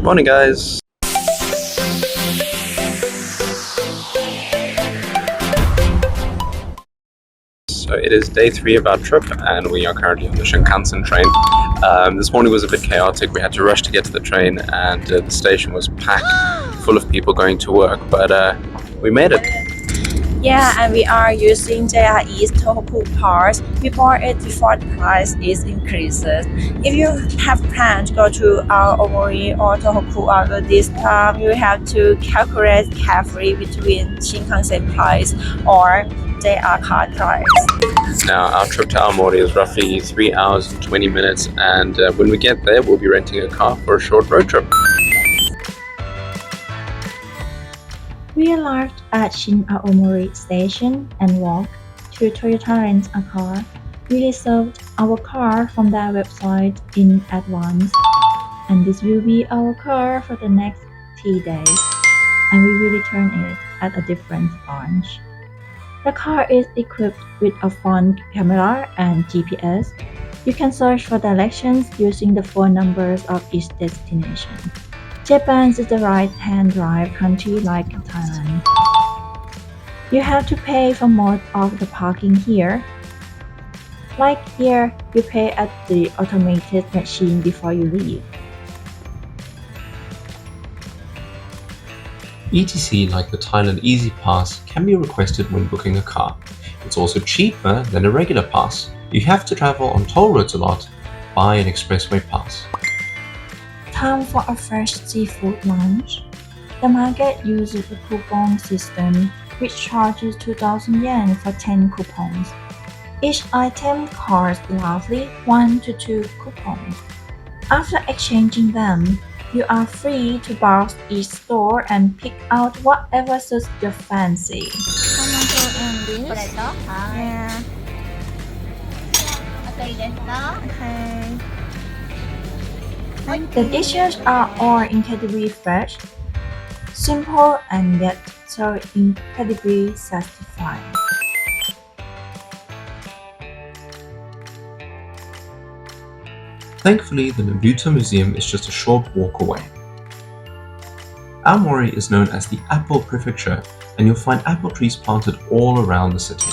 Morning, guys. So it is day 3 of our trip, and we are currently on the Shinkansen train. This morning was a bit chaotic. We had to rush to get to the train, and the station was packed full of people going to work, but we made it. Yeah, and we are using JR East Tohoku Pass before the price is increases. If you have planned to go to Aomori or Tohoku after this time, you have to calculate carefully between Shinkansen price or JR card price. Now, our trip to Aomori is roughly 3 hours and 20 minutes, and when we get there, we'll be renting a car for a short road trip. We arrived at Shin Aomori station and walked to Toyota Rent a Car. We reserved our car from their website in advance, and this will be our car for the next 3 days, and we will return it at a different branch. The car is equipped with a front camera and GPS. You can search for directions using the phone numbers of each destination. Japan is the right-hand drive country like Thailand. You have to pay for most of the parking here. Like here, you pay at the automated machine before you leave. ETC, like the Thailand Easy Pass, can be requested when booking a car. It's also cheaper than a regular pass. You have to travel on toll roads a lot, buy an expressway pass. Time for a fresh seafood lunch. The market uses a coupon system which charges 2,000 yen for 10 coupons. Each item costs roughly 1 to 2 coupons. After exchanging them, you are free to browse each store and pick out whatever suits your fancy. Tomato and this? Yeah. Okay. The dishes are all incredibly fresh, simple and yet so incredibly satisfying. Thankfully, the Nebuta Museum is just a short walk away. Aomori is known as the Apple Prefecture, and you'll find apple trees planted all around the city.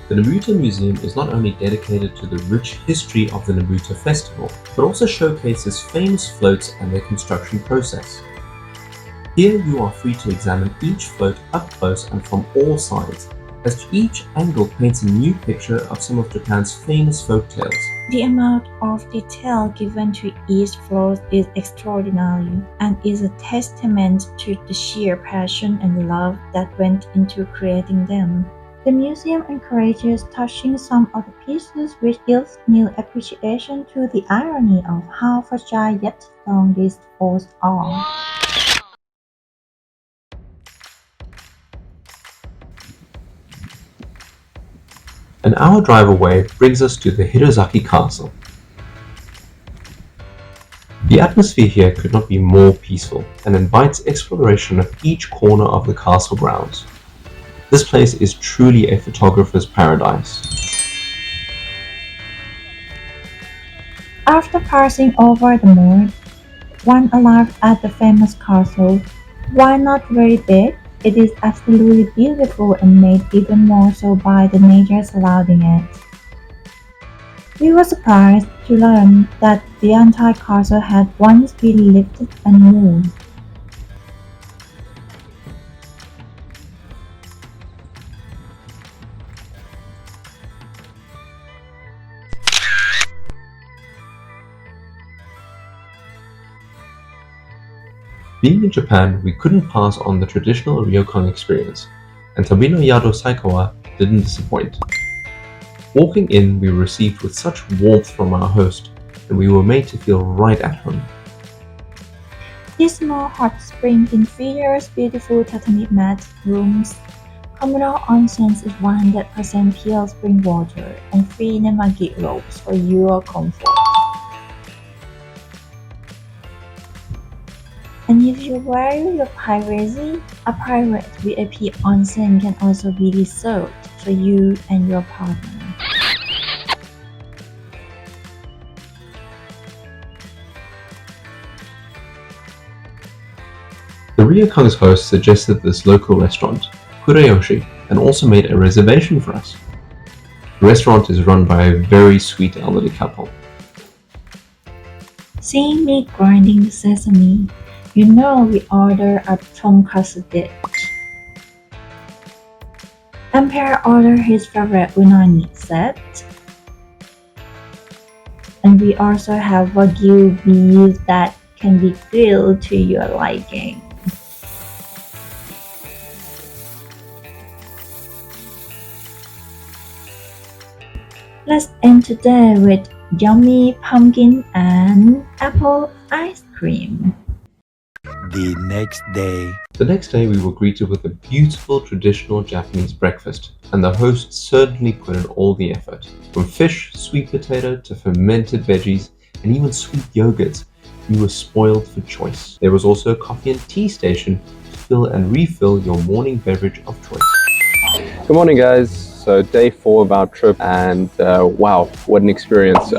The Nebuta Museum is not only dedicated to the rich history of the Nebuta Festival, but also showcases famous floats and their construction process. Here you are free to examine each float up close and from all sides, as each angle paints a new picture of some of Japan's famous folk tales. The amount of detail given to each float is extraordinary and is a testament to the sheer passion and love that went into creating them. The museum encourages touching some of the pieces, which gives new appreciation to the irony of how fragile yet strong these floats are. An hour drive away brings us to the Hirosaki Castle. The atmosphere here could not be more peaceful and invites exploration of each corner of the castle grounds. This place is truly a photographer's paradise. After passing over the moat, one arrived at the famous castle. While not very big, it is absolutely beautiful and made even more so by the nature surrounding it. We were surprised to learn that the entire castle had once been lifted and moved. Being in Japan, we couldn't pass on the traditional Ryokan experience, and Tabinoyado Saikawa didn't disappoint. Walking in, we were received with such warmth from our host, and we were made to feel right at home. This small hot spring features beautiful tatami mat rooms. Communal onsens is 100% pure spring water and free nemagi ropes for your comfort. And if you value your privacy, a private VIP onsen can also be reserved for you and your partner. The Ryokan's host suggested this local restaurant, Kurayoshi, and also made a reservation for us. The restaurant is run by a very sweet elderly couple. Seeing me grinding the sesame, you know we order a tonkatsu dish. Ampere ordered his favorite unagi set. And we also have wagyu beef that can be grilled to your liking. Let's end today with yummy pumpkin and apple ice cream. The next day. The next day we were greeted with a beautiful traditional Japanese breakfast, and the host certainly put in all the effort. From fish, sweet potato, to fermented veggies, and even sweet yogurts, we were spoiled for choice. There was also a coffee and tea station to fill and refill your morning beverage of choice. Good morning, guys. So day 4 of our trip, and wow, what an experience.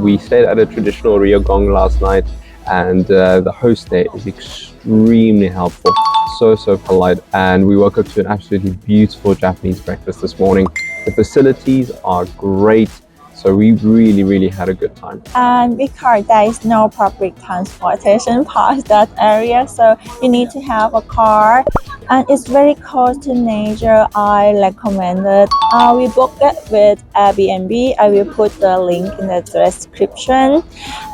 We stayed at a traditional ryokon last night, and the host there is extremely helpful, so polite, and we woke up to an absolutely beautiful Japanese breakfast this morning. The facilities are great, so we really had a good time. And because there is no public transportation past that area, so you need to have a car, and it's very close to nature. I recommend it. We booked it with Airbnb. I will put the link in the description.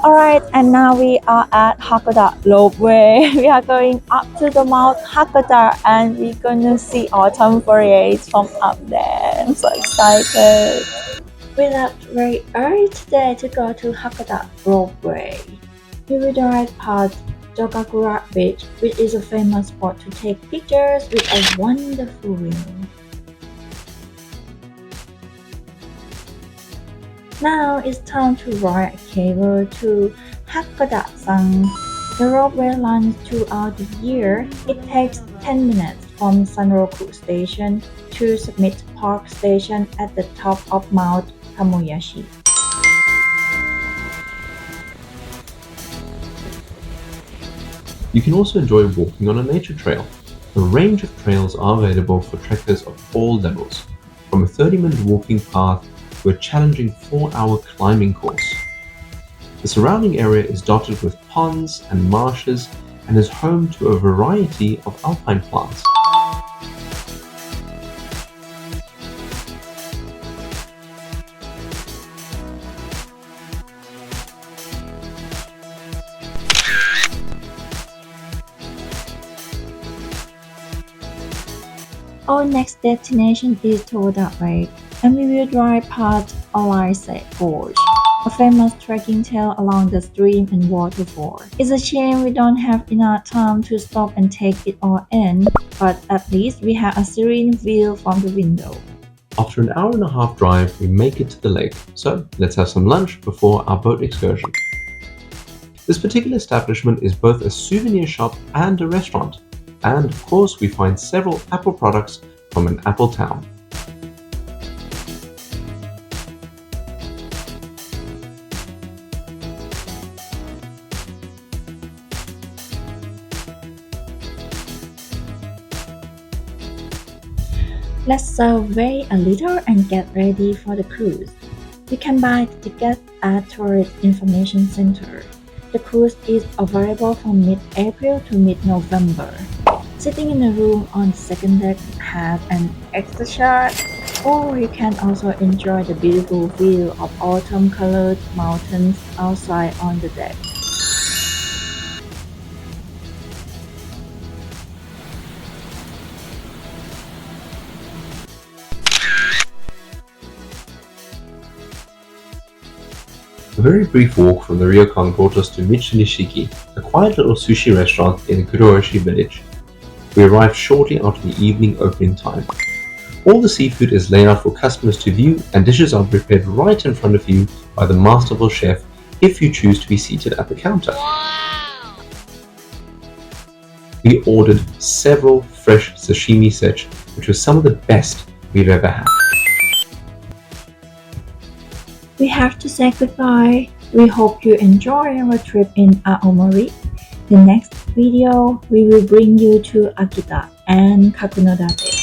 Alright, and now we are at Hakkoda Ropeway. We are going up to the Mount Hakkoda, and we're gonna see autumn foliage from up there. I'm so excited. We left very early today to go to Hakkoda Ropeway. We will drive past Jogakura Beach, which is a famous spot to take pictures with a wonderful view. Now it's time to ride a cable to Hakkoda-san. The ropeway runs throughout the year. It takes 10 minutes from Sanroku Station to Summit Park Station at the top of Mount Tamoyashi. You can also enjoy walking on a nature trail. A range of trails are available for trekkers of all levels, from a 30-minute walking path to a challenging 4-hour climbing course. The surrounding area is dotted with ponds and marshes and is home to a variety of alpine plants. Our next destination is Towada Lake, and we will drive past Aomori Gorge, a famous trekking trail along the stream and waterfall. It's a shame we don't have enough time to stop and take it all in, but at least we have a serene view from the window. After an hour-and-a-half drive, we make it to the lake, so let's have some lunch before our boat excursion. This particular establishment is both a souvenir shop and a restaurant, and of course we find several Apple products from an Apple town. Let's survey a little and get ready for the cruise. You can buy the ticket at Tourist Information Center. The cruise is available from mid-April to mid-November. Sitting in a room on the second deck has an extra shot, or you can also enjoy the beautiful view of autumn-colored mountains outside on the deck. A very brief walk from the Ryokan brought us to Mutsunishiki, a quiet little sushi restaurant in the Kurayoshi village. We arrived shortly after the evening opening time. All the seafood is laid out for customers to view, and dishes are prepared right in front of you by the masterful chef if you choose to be seated at the counter. We ordered several fresh sashimi sets, which was some of the best we've ever had. We have to say goodbye. We hope you enjoy our trip in Aomori. The next video, we will bring you to Akita and Kakunodate.